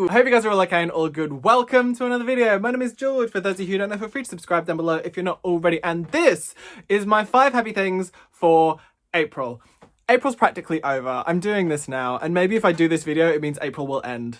I hope you guys are all okay and all good. Welcome to another video. My name is George. For those of you who don't know, feel free to subscribe down below if you're not already. And this is my 5 happy things for April. April's practically over. I'm doing this now, and maybe if I do this video, it means April will end.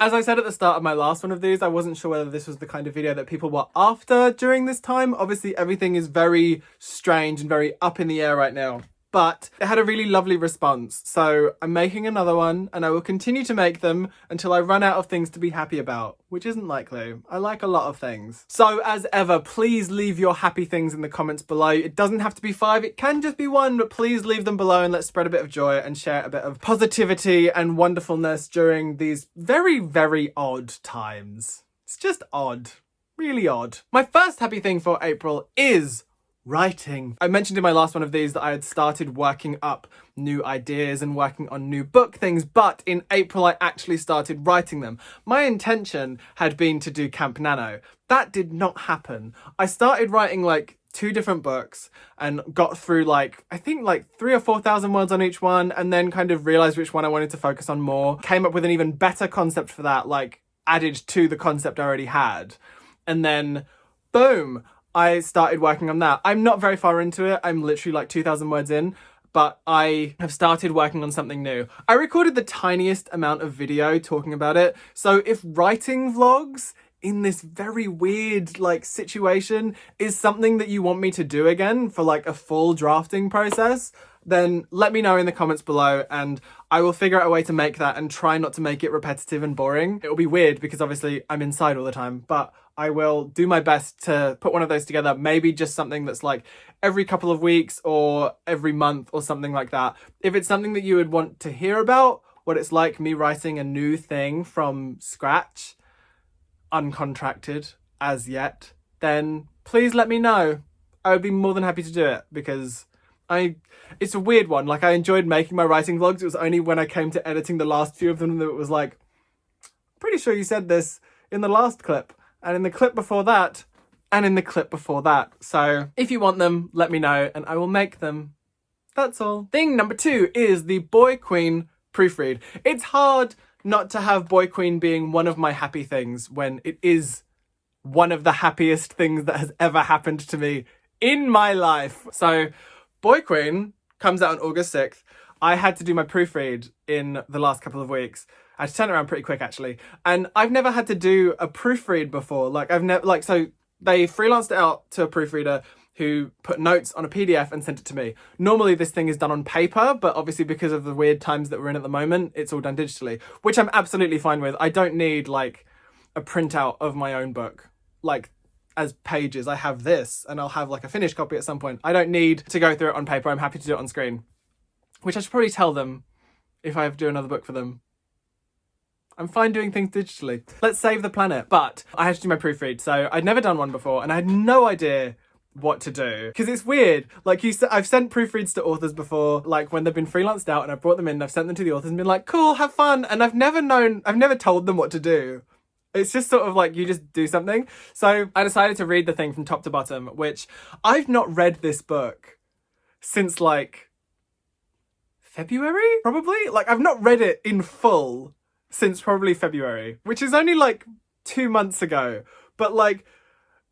As I said at the start of my last one of these, I wasn't sure whether this was the kind of video that people were after during this time. Obviously, everything is very strange and very up in the air right now. But it had a really lovely response. So I'm making another one, and I will continue to make them until I run out of things to be happy about, which isn't likely. I like a lot of things. So as ever, please leave your happy things in the comments below. It doesn't have to be 5, it can just be 1, but please leave them below and let's spread a bit of joy and share a bit of positivity and wonderfulness during these very, very odd times. It's just odd. Really odd. My first happy thing for April is writing. I mentioned in my last one of these that I had started working up new ideas and working on new book things, but in April I actually started writing them. My intention had been to do Camp Nano. That did not happen. I started writing like 2 different books and got through I think 3,000 or 4,000 words on each one, and then kind of realized which one I wanted to focus on more. Came up with an even better concept for that, added to the concept I already had. And then boom, I started working on that. I'm not very far into it. I'm literally 2,000 words in, but I have started working on something new. I recorded the tiniest amount of video talking about it. So if writing vlogs in this very weird situation is something that you want me to do again for a full drafting process, then let me know in the comments below and I will figure out a way to make that and try not to make it repetitive and boring. It will be weird because obviously I'm inside all the time, but I will do my best to put one of those together. Maybe just something that's every couple of weeks or every month or something like that. If it's something that you would want to hear about, what it's like me writing a new thing from scratch, uncontracted as yet, then please let me know. I would be more than happy to do it because it's a weird one. I enjoyed making my writing vlogs. It was only when I came to editing the last few of them that it was pretty sure you said this in the last clip, and in the clip before that, and in the clip before that. So if you want them, let me know and I will make them. That's all. Thing number 2 is the Boy Queen proofread. It's hard not to have Boy Queen being one of my happy things when it is one of the happiest things that has ever happened to me in my life. So Boy Queen comes out on August 6th. I had to do my proofread in the last couple of weeks. I had to turn it around pretty quick actually. And I've never had to do a proofread before. So they freelanced it out to a proofreader who put notes on a PDF and sent it to me. Normally this thing is done on paper, but obviously because of the weird times that we're in at the moment, it's all done digitally, which I'm absolutely fine with. I don't need a printout of my own book. As pages, I have this and I'll have a finished copy at some point. I don't need to go through it on paper. I'm happy to do it on screen, which I should probably tell them if I have to do another book for them. I'm fine doing things digitally. Let's save the planet. But I had to do my proofread. So I'd never done one before and I had no idea what to do. Because it's weird. I've sent proofreads to authors before, when they've been freelanced out and I've brought them in, I've sent them to the authors and been cool, have fun. And I've never told them what to do. It's just sort of you just do something. So I decided to read the thing from top to bottom, which I've not read this book since February, probably? I've not read it in full since probably February, which is only 2 months ago. But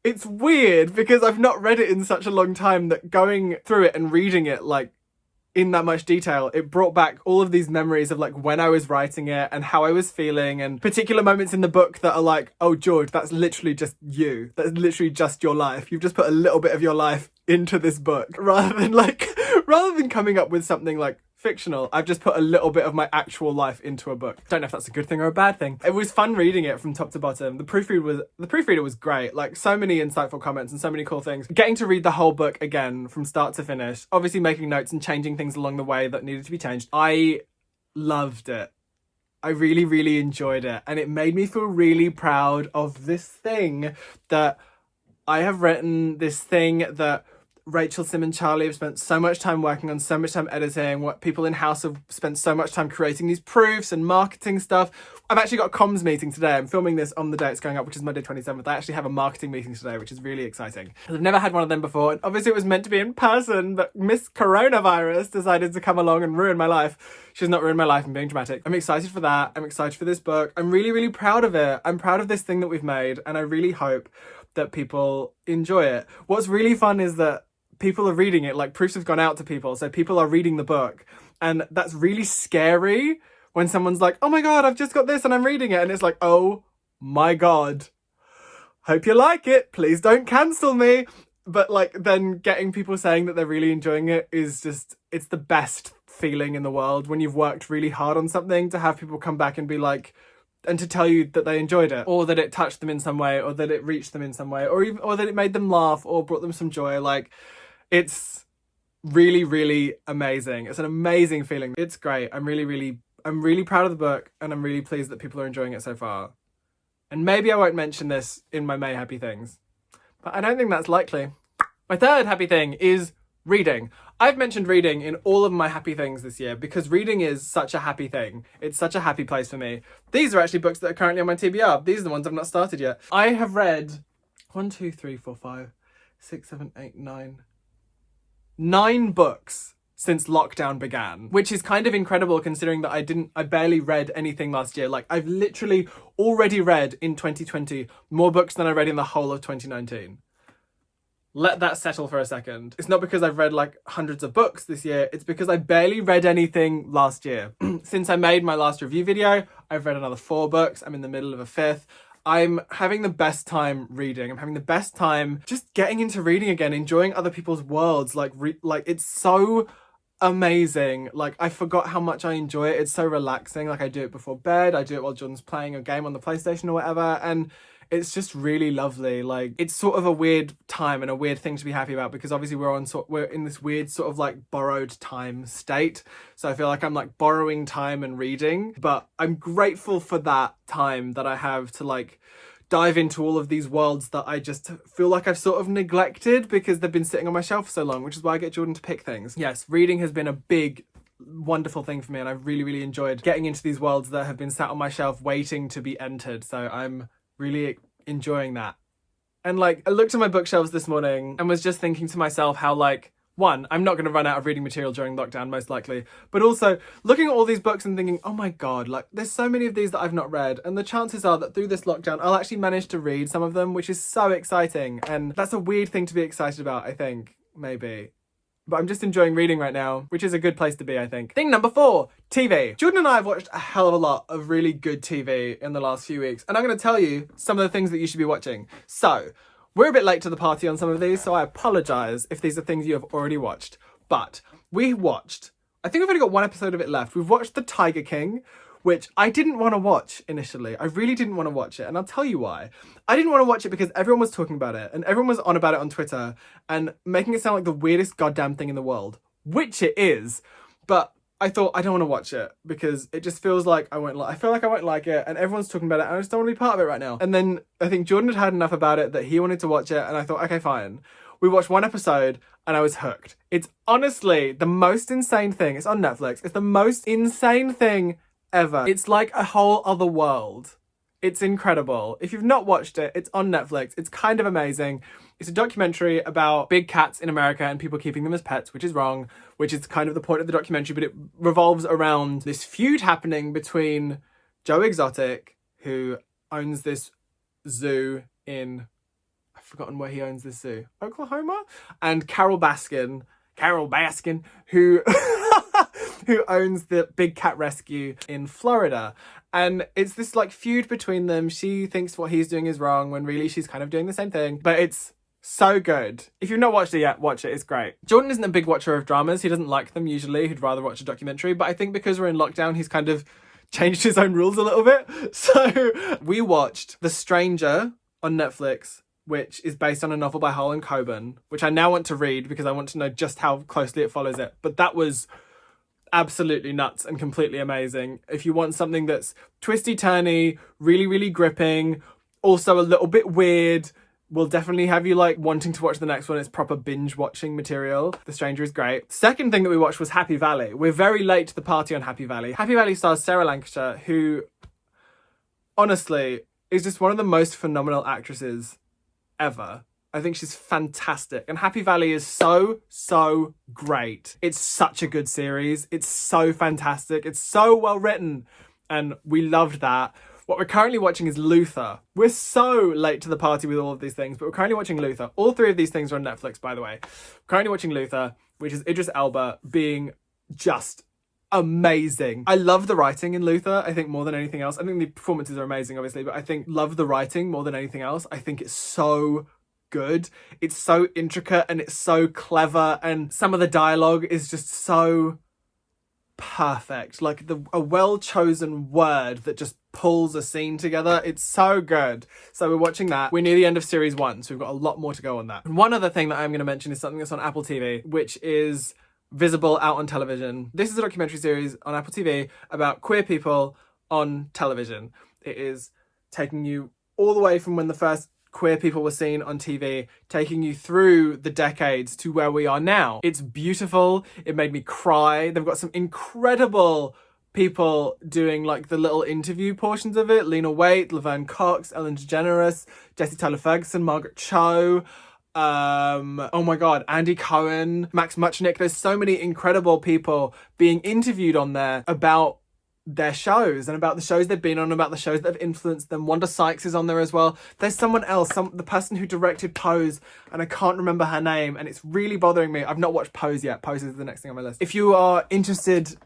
it's weird because I've not read it in such a long time that going through it and reading it in that much detail, it brought back all of these memories of when I was writing it and how I was feeling, and particular moments in the book that are oh George, that's literally just you. That's literally just your life. You've just put a little bit of your life into this book rather than coming up with something fictional. I've just put a little bit of my actual life into a book. Don't know if that's a good thing or a bad thing. It was fun reading it from top to bottom. The proofreader was great. So many insightful comments and so many cool things. Getting to read the whole book again from start to finish, obviously making notes and changing things along the way that needed to be changed. I loved it. I really, really enjoyed it. And it made me feel really proud of this thing that I have written, this thing that Rachel, Sim and Charlie have spent so much time working on, so much time editing. What people in house have spent so much time creating these proofs and marketing stuff. I've actually got a comms meeting today. I'm filming this on the day it's going up, which is Monday 27th. I actually have a marketing meeting today, which is really exciting. I've never had one of them before, and obviously it was meant to be in person, but Miss Coronavirus decided to come along and ruin my life. She's not ruined my life, I'm being dramatic. I'm excited for that. I'm excited for this book. I'm really, really proud of it. I'm proud of this thing that we've made, and I really hope that people enjoy it. What's really fun is that people are reading it, like proofs have gone out to people, so people are reading the book, and that's really scary when someone's like, oh my god, I've just got this and I'm reading it, and it's like, oh my god, hope you like it, please don't cancel me. But like, then getting people saying that they're really enjoying it is just, it's the best feeling in the world when you've worked really hard on something, to have people come back and be like, and to tell you that they enjoyed it, or that it touched them in some way, or that it reached them in some way, or even, or that it made them laugh or brought them some joy. Like, it's really, really amazing. It's an amazing feeling. It's great. I'm really proud of the book, and I'm really pleased that people are enjoying it so far. And maybe I won't mention this in my May happy things, but I don't think that's likely. My third happy thing is reading. I've mentioned reading in all of my happy things this year because reading is such a happy thing. It's such a happy place for me. These are actually books that are currently on my TBR. These are the ones I've not started yet. I have read 9 books since lockdown began, which is kind of incredible considering that I barely read anything last year. Like, I've literally already read in 2020 more books than I read in the whole of 2019. Let that settle for a second. It's not because I've read like hundreds of books this year, it's because I barely read anything last year. Since I made my last review video, I've read another 4 books. I'm in the middle of a 5th. I'm having the best time reading. I'm having the best time just getting into reading again, enjoying other people's worlds. Like it's so amazing. Like, I forgot how much I enjoy it. It's so relaxing. Like, I do it before bed. I do it while Jordan's playing a game on the PlayStation or whatever. And it's just really lovely. Like, it's sort of a weird time and a weird thing to be happy about because obviously we're in this weird sort of like borrowed time state. So I feel like I'm like borrowing time and reading, but I'm grateful for that time that I have to like dive into all of these worlds that I just feel like I've sort of neglected because they've been sitting on my shelf for so long, which is why I get Jordan to pick things. Yes, reading has been a big, wonderful thing for me, and I've really, really enjoyed getting into these worlds that have been sat on my shelf waiting to be entered. So I'm really enjoying that. And like, I looked at my bookshelves this morning and was just thinking to myself how like, one, I'm not going to run out of reading material during lockdown, most likely. But also looking at all these books and thinking, oh my God, like there's so many of these that I've not read. And the chances are that through this lockdown, I'll actually manage to read some of them, which is so exciting. And that's a weird thing to be excited about, I think, maybe. But I'm just enjoying reading right now, which is a good place to be, I think. Thing number 4, TV. Jordan and I have watched a hell of a lot of really good TV in the last few weeks. And I'm going to tell you some of the things that you should be watching. So, we're a bit late to the party on some of these, so I apologise if these are things you have already watched. But we watched, I think we've only got 1 episode of it left. We've watched The Tiger King, which I didn't want to watch initially. I really didn't want to watch it, and I'll tell you why. I didn't want to watch it because everyone was talking about it, and everyone was on about it on Twitter, and making it sound like the weirdest goddamn thing in the world, which it is. But I thought, I don't want to watch it because it just feels like I feel like I won't like it, and everyone's talking about it, and I just don't want to be part of it right now. And then I think Jordan had had enough about it that he wanted to watch it, and I thought, okay, fine. We watched 1 episode, and I was hooked. It's honestly the most insane thing. It's on Netflix. It's the most insane thing ever. It's like a whole other world. It's incredible. If you've not watched it, it's on Netflix. It's kind of amazing. It's a documentary about big cats in America and people keeping them as pets, which is wrong, which is kind of the point of the documentary, but it revolves around this feud happening between Joe Exotic, who owns this zoo in, I've forgotten where he owns this zoo, Oklahoma? And Carol Baskin, who who owns the Big Cat Rescue in Florida. And it's this like feud between them. She thinks what he's doing is wrong when really she's kind of doing the same thing. But it's so good. If you've not watched it yet, watch it. It's great. Jordan isn't a big watcher of dramas. He doesn't like them usually. He'd rather watch a documentary. But I think because we're in lockdown, he's kind of changed his own rules a little bit. So we watched The Stranger on Netflix, which is based on a novel by Harlan Coben, which I now want to read because I want to know just how closely it follows it. But that was absolutely nuts and completely amazing. If you want something that's twisty-turny, really, really gripping, also a little bit weird, will definitely have you like wanting to watch the next one. It's proper binge watching material. The Stranger is great. Second thing that we watched was Happy Valley. We're very late to the party on Happy Valley. Happy Valley stars Sarah Lancashire, who honestly is just one of the most phenomenal actresses ever. I think she's fantastic. And Happy Valley is so great. It's such a good series. It's so fantastic. It's so well written. And we loved that. What we're currently watching is Luther. We're so late to the party with all of these things, but we're currently watching Luther. All three of these things are on Netflix, by the way. We're currently watching Luther, which is Idris Elba being just amazing. I love the writing in Luther, I think, more than anything else. I think the performances are amazing, obviously, but I think love the writing more than anything else. I think it's so good. It's so intricate and it's so clever, and some of the dialogue is just so perfect. Like a well-chosen word that just pulls a scene together. It's so good. So we're watching that. We're near the end of series 1, so we've got a lot more to go on that. And one other thing that I'm going to mention is something that's on Apple TV, which is Visible Out on Television. This is a documentary series on Apple TV about queer people on television. It is taking you all the way from when the first queer people were seen on TV, taking you through the decades to where we are now. It's beautiful. It made me cry. They've got some incredible people doing like the little interview portions of it. Lena Waithe, Laverne Cox, Ellen DeGeneres, Jessie Tyler Ferguson, Margaret Cho. Oh my god, Andy Cohen, Max Muchnick. There's so many incredible people being interviewed on there about their shows and about the shows they've been on, about the shows that have influenced them. Wanda Sykes is on there as well. There's someone else, the person who directed Pose, and I can't remember her name, and it's really bothering me. I've not watched Pose yet. Pose is the next thing on my list. If you are interested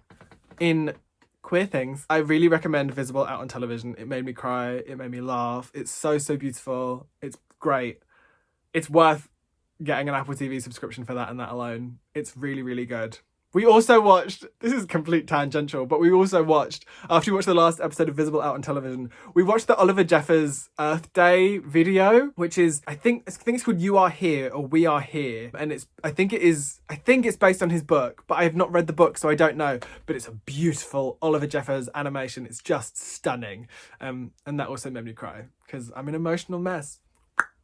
in queer things, I really recommend Visible Out on Television. It made me cry. It made me laugh. It's so beautiful. It's great. It's worth getting an Apple TV subscription for that and that alone. It's really good. We also watched, this is complete tangential, but we also watched, after we watched the last episode of Visible Out on Television, we watched the Oliver Jeffers Earth Day video, which is, I think it's called You Are Here or We Are Here. And I think it's based on his book, but I have not read the book, so I don't know. But it's a beautiful Oliver Jeffers animation. It's just stunning. And that also made me cry because I'm an emotional mess.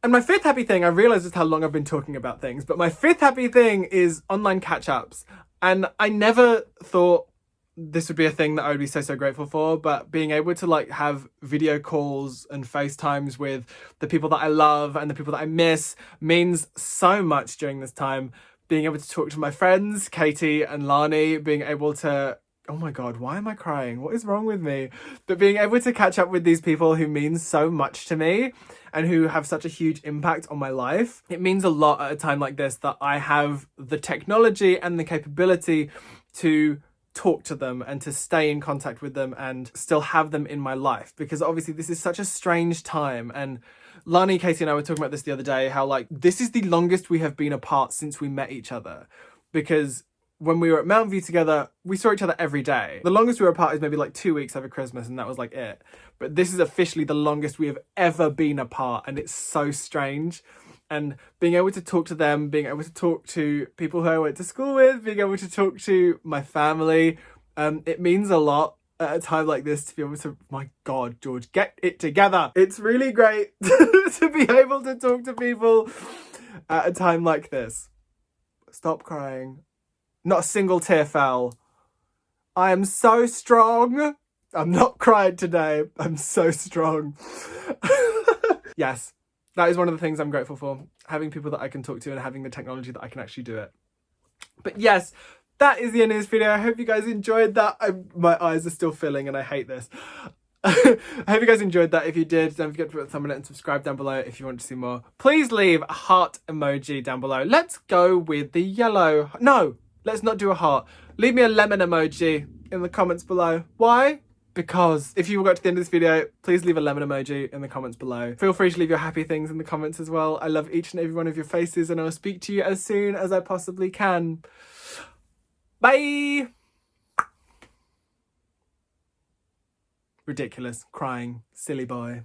And my fifth happy thing, I realise just how long I've been talking about things, but my fifth happy thing is online catch-ups. And I never thought this would be a thing that I would be so grateful for, but being able to like have video calls and FaceTimes with the people that I love and the people that I miss means so much during this time. Being able to talk to my friends, Katie and Lani, being able to, oh my god, why am I crying? What is wrong with me? But being able to catch up with these people who mean so much to me and who have such a huge impact on my life. It means a lot at a time like this that I have the technology and the capability to talk to them and to stay in contact with them and still have them in my life, because obviously this is such a strange time. And Lani, Katie and I were talking about this the other day, how like this is the longest we have been apart since we met each other, because when we were at Mountain View together, we saw each other every day. The longest we were apart is maybe like 2 weeks over Christmas, and that was like it. But this is officially the longest we have ever been apart, and it's so strange. And being able to talk to them, being able to talk to people who I went to school with, being able to talk to my family, it means a lot at a time like this to be able to, my god, George, get it together. It's really great to be able to talk to people at a time like this. Stop crying. Not a single tear fell. I am so strong. I'm not crying today. I'm so strong. Yes, that is one of the things I'm grateful for. Having people that I can talk to and having the technology that I can actually do it. But yes, that is the end of this video. I hope you guys enjoyed that. My eyes are still filling and I hate this. I hope you guys enjoyed that. If you did, don't forget to put a thumb on it and subscribe down below if you want to see more. Please leave a heart emoji down below. Let's go with the yellow. No. Let's not do a heart. Leave me a lemon emoji in the comments below. Why? Because if you got to the end of this video, please leave a lemon emoji in the comments below. Feel free to leave your happy things in the comments as well. I love each and every one of your faces, and I'll speak to you as soon as I possibly can. Bye! Ridiculous. Crying. Silly boy.